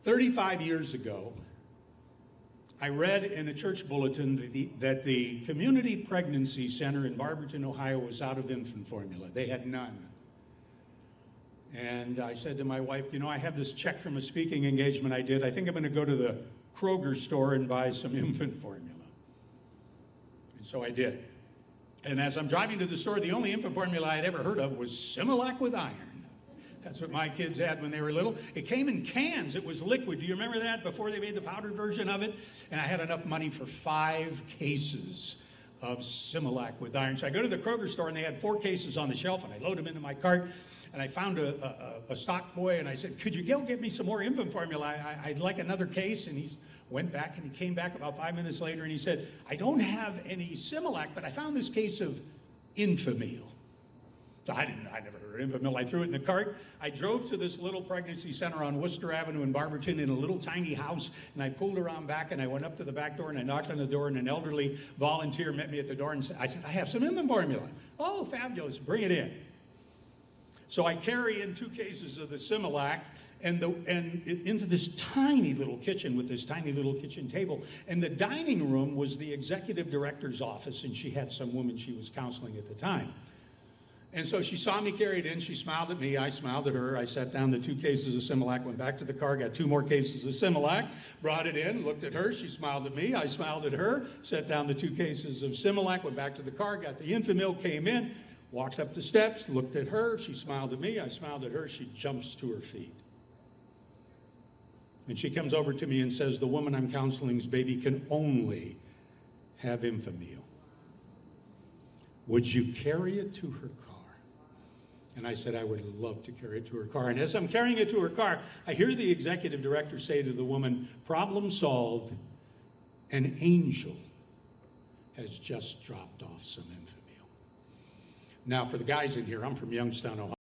35 years ago, I read in a church bulletin that the Community Pregnancy Center in Barberton, Ohio was out of infant formula. They had none. And I said to my wife, you know, I have this check from a speaking engagement I did. I think I'm going to go to the Kroger store and buy some infant formula. And so I did. And as I'm driving to the store, the only infant formula I had ever heard of was Similac with iron. That's what my kids had when they were little. It came in cans. It was liquid. Do you remember that before they made the powdered version of it? And I had enough money for 5 cases of Similac with iron. So I go to the Kroger store, and they had 4 cases on the shelf, and I load them into my cart. And I found a stock boy, and I said, could you go get me some more infant formula? I'd like another case. And he went back, and he came back about 5 minutes later, and he said, I don't have any Similac, but I found this case of Infamil. So I never heard of Infamil. I threw it in the cart. I drove to this little pregnancy center on Worcester Avenue in Barberton in a little tiny house, and I pulled around back, and I went up to the back door, and I knocked on the door, and an elderly volunteer met me at the door, and I said, I have some infant formula. Oh, fabulous, bring it in. So I carry in 2 cases of the Similac and into this tiny little kitchen with this tiny little kitchen table. And the dining room was the executive director's office, and she had some woman she was counseling at the time. And so she saw me carry it in. She smiled at me. I smiled at her. I sat down the 2 cases of Similac, went back to the car, got 2 more cases of Similac, brought it in, looked at her. She smiled at me. I smiled at her, set down the 2 cases of Similac, went back to the car, got the Infamil, came in, walked up the steps, looked at her. She smiled at me. I smiled at her. She jumps to her feet. And she comes over to me and says, the woman I'm counseling's baby can only have Infamil. Would you carry it to her car? And I said, I would love to carry it to her car. And as I'm carrying it to her car, I hear the executive director say to the woman, problem solved, an angel has just dropped off some Infamil. Now, for the guys in here, I'm from Youngstown, Ohio.